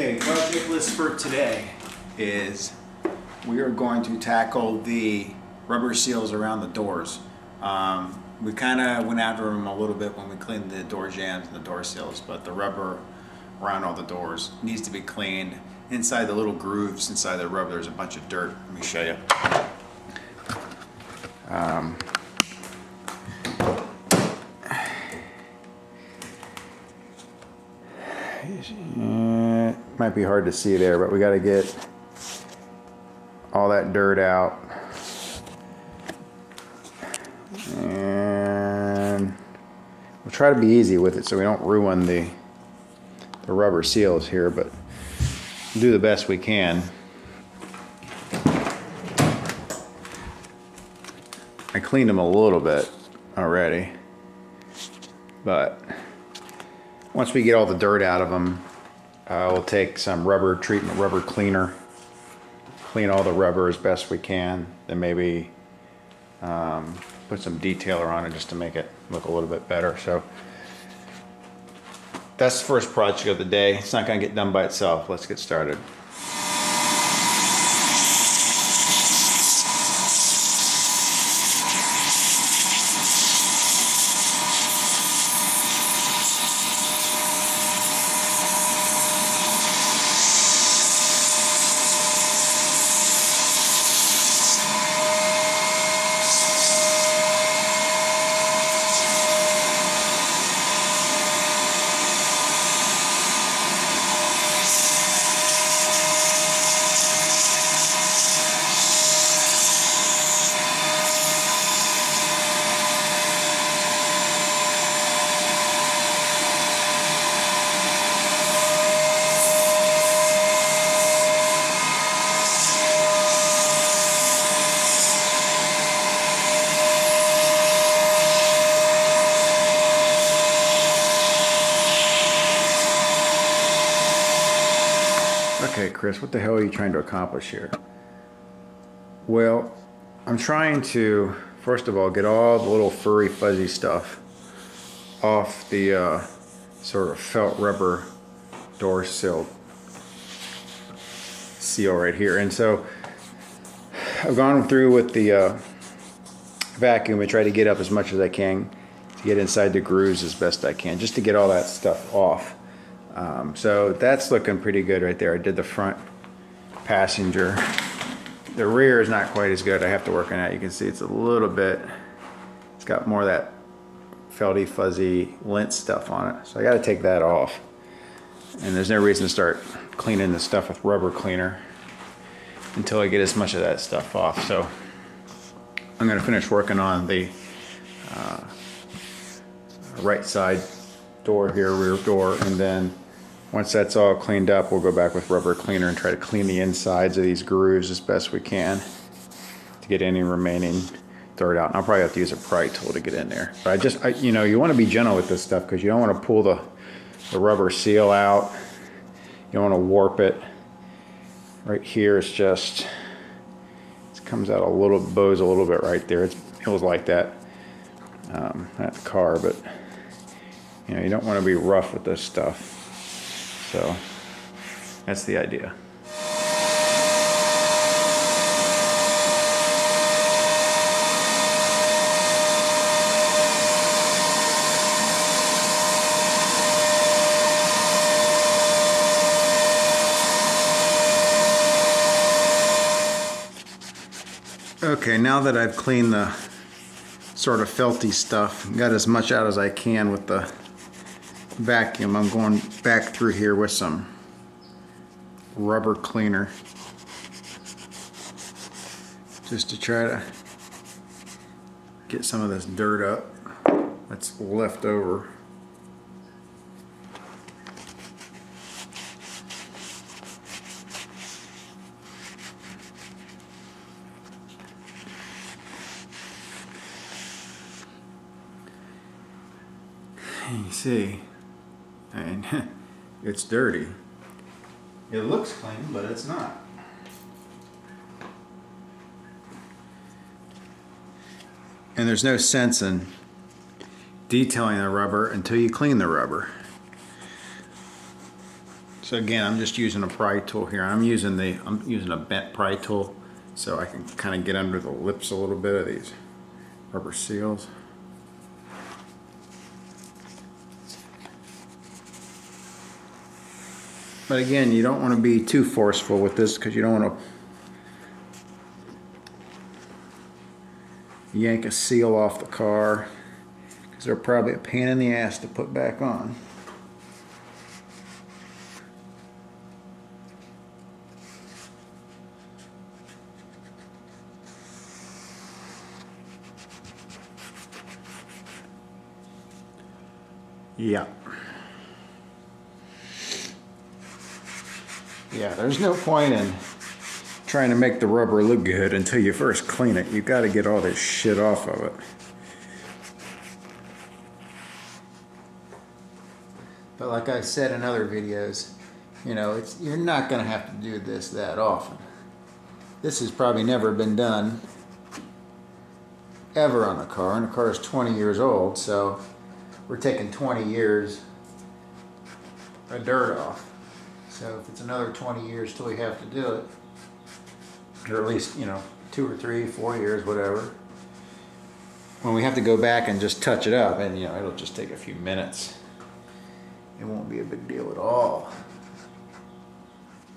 Okay, project list for today is we are going to tackle the rubber seals around the doors. We kind of went after them a little bit when we cleaned the door jambs and the door seals, but the rubber around all the doors needs to be cleaned. Inside the little grooves inside the rubber, there's a bunch of dirt. Let me show you. Might be hard to see there, but we got to get all that dirt out, and we'll try to be easy with it so we don't ruin the rubber seals here, but we'll do the best we can. I cleaned them a little bit already, but once we get all the dirt out of them, we'll take some rubber treatment, rubber cleaner, clean all the rubber as best we can, then maybe put some detailer on it just to make it look a little bit better. So that's the first project of the day. It's not going to get done by itself. Let's get started. Okay, Chris, what the hell are you trying to accomplish here? Well, I'm trying to, first of all, get all the little furry, fuzzy stuff off the sort of felt rubber door seal right here. And so I've gone through with the vacuum and tried to get up as much as I can to get inside the grooves as best I can, just to get all that stuff off. So that's looking pretty good right there. I did the front passenger. The rear is not quite as good. I have to work on that. You can see it's a little bit, it's got more of that felty, fuzzy lint stuff on it. So I got to take that off. And there's no reason to start cleaning the stuff with rubber cleaner until I get as much of that stuff off. So I'm going to finish working on the right side door here, rear door, and then once that's all cleaned up, we'll go back with rubber cleaner and try to clean the insides of these grooves as best we can to get any remaining dirt out. And I'll probably have to use a pry tool to get in there. But you know, you want to be gentle with this stuff because you don't want to pull the rubber seal out. You don't want to warp it. Right here, it comes out a little, bows a little bit right there. It feels like that at the car, but you know, you don't want to be rough with this stuff. So that's the idea. Okay, now that I've cleaned the sort of felty stuff, got as much out as I can with the vacuum, I'm going back through here with some rubber cleaner just to try to get some of this dirt up that's left over. You see, I mean, it's dirty. It looks clean, but it's not. And there's no sense in detailing the rubber until you clean the rubber. So again, I'm just using a pry tool here. I'm using a bent pry tool so I can kind of get under the lips a little bit of these rubber seals. But again, you don't want to be too forceful with this because you don't want to yank a seal off the car, because they're probably a pain in the ass to put back on. Yeah. Yeah, there's no point in trying to make the rubber look good until you first clean it. You got to get all this shit off of it. But like I said in other videos, you know, you're not going to have to do this that often. This has probably never been done ever on a car, and the car is 20 years old, so we're taking 20 years of dirt off. So if it's another 20 years till we have to do it, or at least, you know, 2 or 3, 4 years, whatever, when we have to go back and just touch it up, and you know, it'll just take a few minutes. It won't be a big deal at all.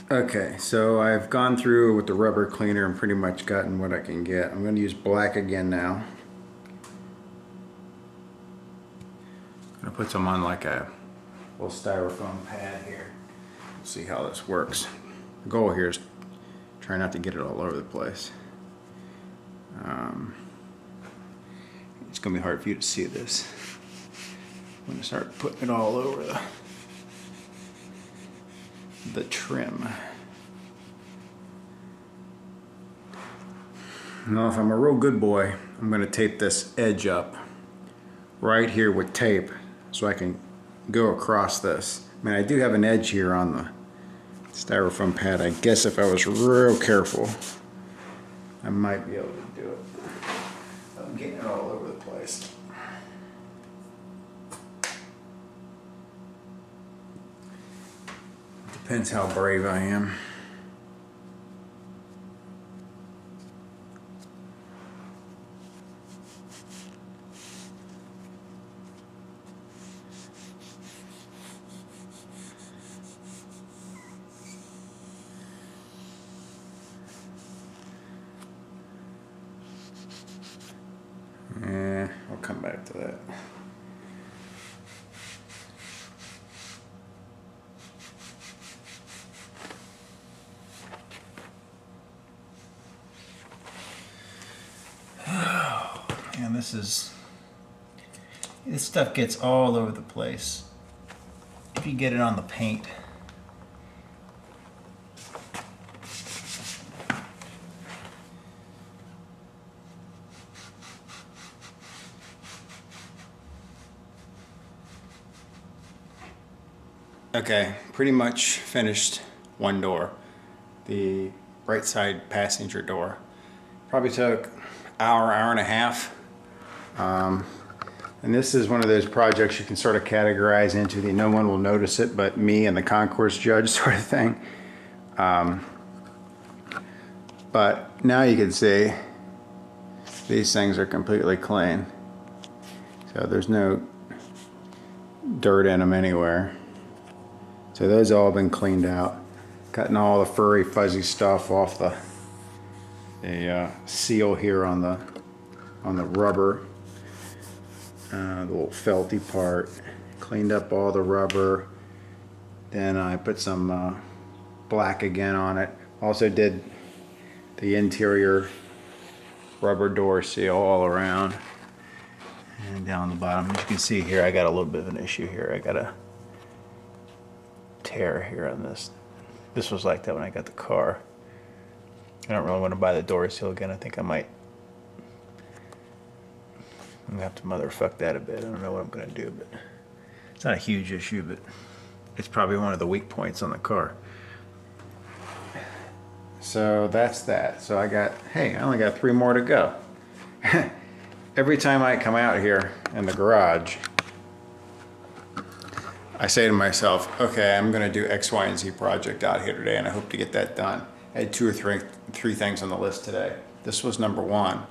Okay, so I've gone through with the rubber cleaner and pretty much gotten what I can get. I'm going to use black again now. I'm going to put some on like a little styrofoam pad here. We'll see how this works. The goal here is try not to get it all over the place. It's going to be hard for you to see this. I'm going to start putting it all over the trim. Now if I'm a real good boy, I'm going to tape this edge up right here with tape so I can go across this. I mean, I do have an edge here on the styrofoam pad. I guess if I was real careful, I might be able to do it. I'm getting it all over the place. Depends how brave I am. I'll come back to that. And this stuff gets all over the place if you get it on the paint. Okay, pretty much finished one door, the right side passenger door. Probably took hour and a half. And this is one of those projects you can sort of categorize into the no one will notice it but me and the concours judge sort of thing. But now you can see these things are completely clean. So there's no dirt in them anywhere. So those all been cleaned out. Cutting all the furry fuzzy stuff off the seal here on the rubber. The little felty part. Cleaned up all the rubber. Then I put some black again on it. Also did the interior rubber door seal all around. And down the bottom, as you can see here, I got a little bit of an issue here. I got a tear here on this. This was like that when I got the car. I don't really want to buy the door seal again. I think I'm gonna have to motherfuck that a bit. I don't know what I'm gonna do, but it's not a huge issue, but it's probably one of the weak points on the car. So that's that. So I only got 3 more to go. Every time I come out here in the garage, I say to myself, okay, I'm gonna do X, Y, and Z project out here today, and I hope to get that done. I had two or three things on the list today. This was number one.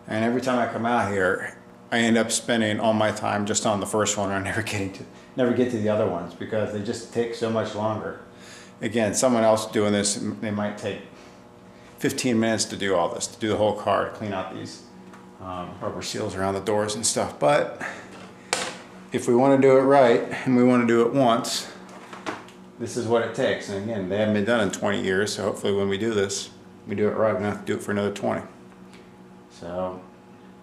And every time I come out here, I end up spending all my time just on the first one, and I never get to the other ones because they just take so much longer. Again, someone else doing this, they might take 15 minutes to do all this, to do the whole car, to clean out these rubber seals around the doors and stuff. But if we want to do it right, and we want to do it once, this is what it takes. And again, they haven't been done in 20 years, so hopefully when we do this, we do it right. We don't have to do it for another 20. So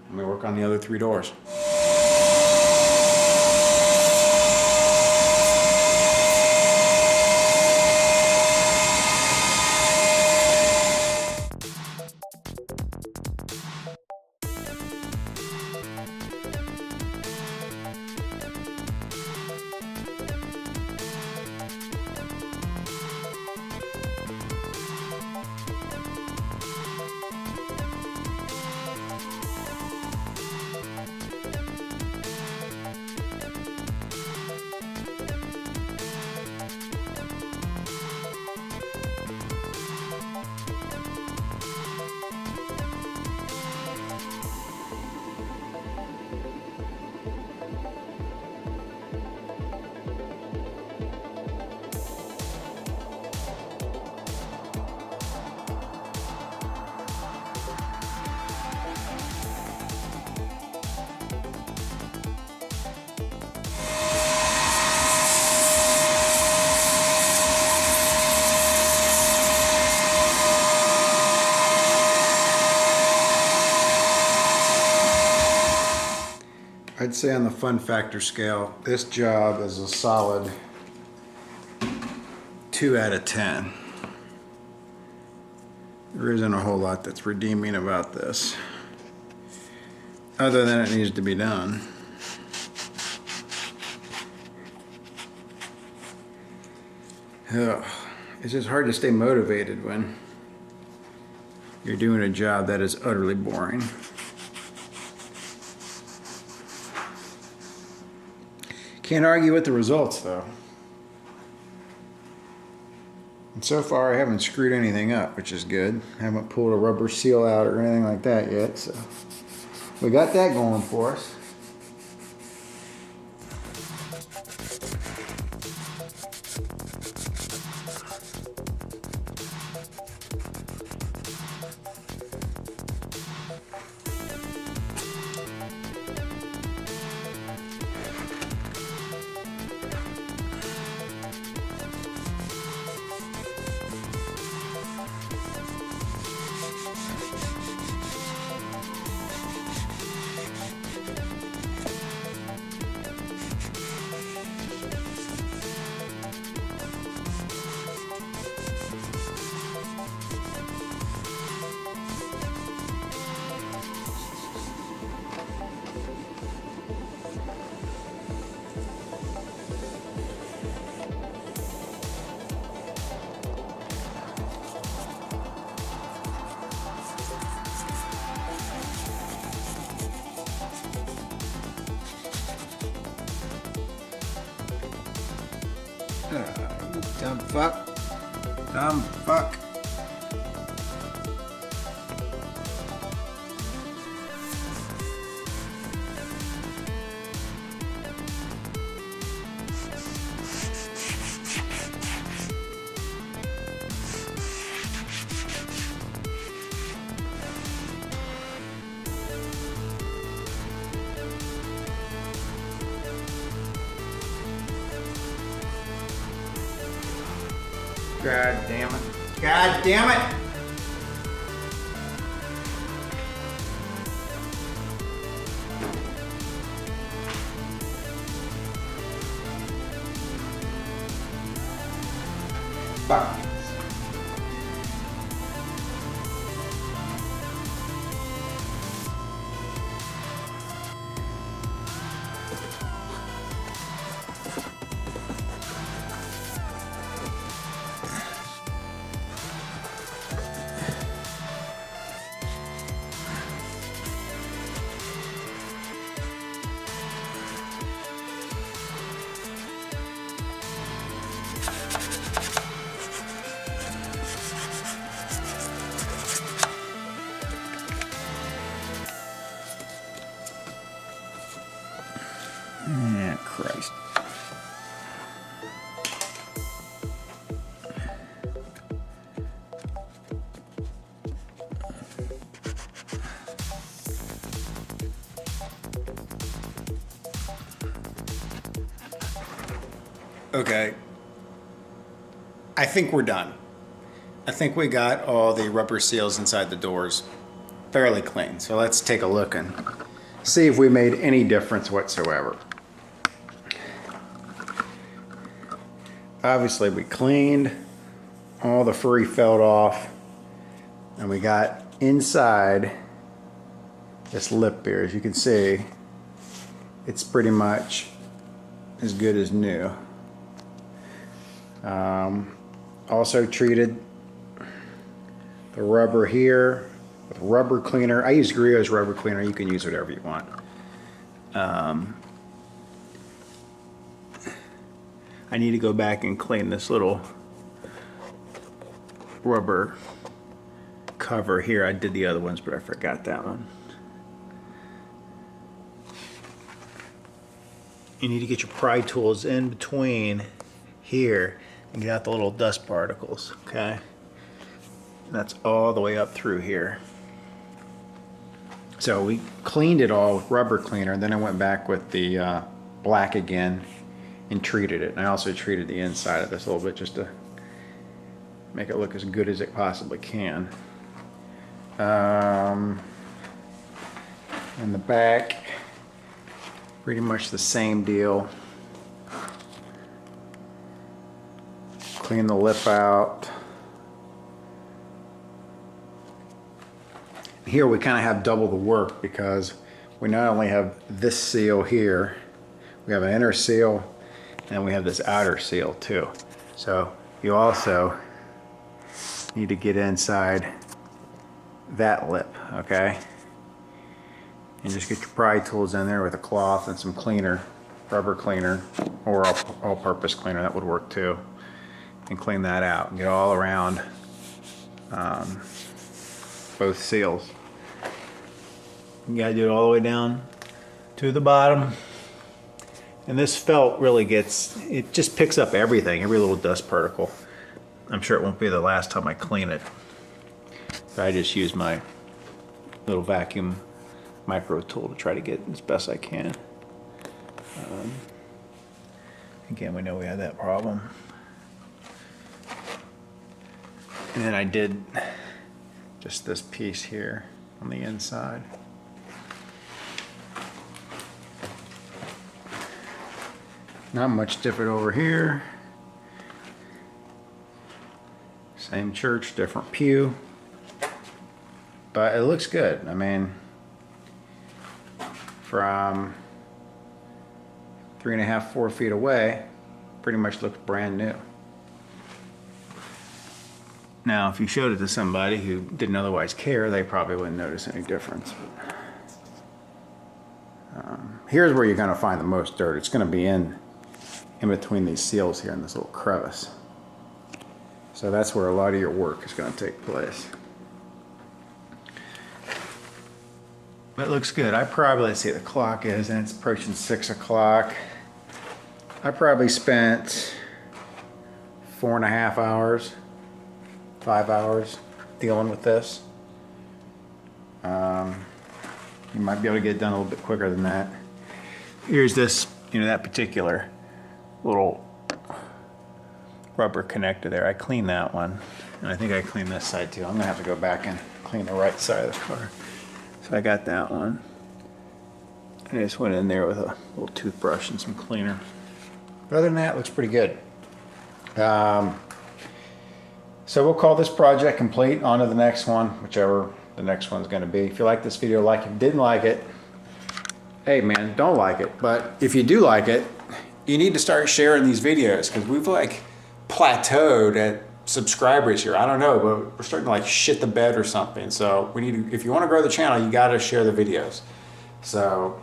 I'm gonna work on the other 3 doors. I'd say on the fun factor scale, this job is a solid 2 out of 10. There isn't a whole lot that's redeeming about this, other than it needs to be done. Ugh. It's just hard to stay motivated when you're doing a job that is utterly boring. Can't argue with the results though. And so far I haven't screwed anything up, which is good. I haven't pulled a rubber seal out or anything like that yet, so we got that going for us. Dumb fuck. Dumb fuck. God damn it. God damn it! Fuck. Christ. Okay, I think we're done. I think we got all the rubber seals inside the doors fairly clean. So let's take a look and see if we made any difference whatsoever. Obviously we cleaned all the furry felt off, and we got inside this lip here. As you can see, it's pretty much as good as new. Also treated the rubber here with rubber cleaner. I use Griot's rubber cleaner. You can use whatever you want. I need to go back and clean this little rubber cover here. I did the other ones, but I forgot that one. You need to get your pry tools in between here and get out the little dust particles, okay? And that's all the way up through here. So we cleaned it all with rubber cleaner, and then I went back with the black again and treated it. And I also treated the inside of this a little bit just to make it look as good as it possibly can. In the back, pretty much the same deal. Clean the lip out. Here we kind of have double the work because we not only have this seal here, we have an inner seal and we have this outer seal too. So you also need to get inside that lip, okay? And just get your pry tools in there with a cloth and some cleaner, rubber cleaner, or all-purpose cleaner, that would work too. And clean that out and get all around both seals. You gotta do it all the way down to the bottom. And this felt really it just picks up everything, every little dust particle. I'm sure it won't be the last time I clean it. But I just use my little vacuum micro tool to try to get as best I can. Again, we know we had that problem. And then I did just this piece here on the inside. Not much different over here. Same church, different pew. But it looks good. I mean, from 3.5, 4 feet away, pretty much looks brand new. Now, if you showed it to somebody who didn't otherwise care, they probably wouldn't notice any difference. Here's where you're going to find the most dirt. It's going to be in between these seals here in this little crevice. So that's where a lot of your work is going to take place. But it looks good. I probably, let's see, the clock is, and it's approaching 6 o'clock. I probably spent 4.5 hours. 5 hours dealing with this. You might be able to get it done a little bit quicker than that. Here's this, that particular little rubber connector there. I cleaned that one, and I think I cleaned this side too. I'm gonna have to go back and clean the right side of the car. So I got that one. I just went in there with a little toothbrush and some cleaner. But other than that, it looks pretty good. So we'll call this project complete. On to the next one, whichever the next one's going to be. If you like this video, like it. If you didn't like it, hey man, don't like it. But if you do like it, you need to start sharing these videos, because we've like plateaued at subscribers here. I don't know, but we're starting to like shit the bed or something. So we need to, if you want to grow the channel, you got to share the videos. So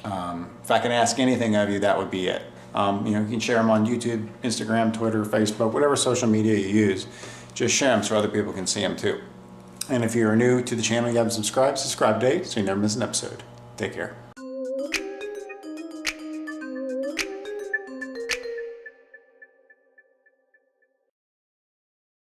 if I can ask anything of you, that would be it. You can share them on YouTube, Instagram, Twitter, Facebook, whatever social media you use. Just share them so other people can see them too. And if you're new to the channel, you haven't subscribed, subscribe today so you never miss an episode. Take care.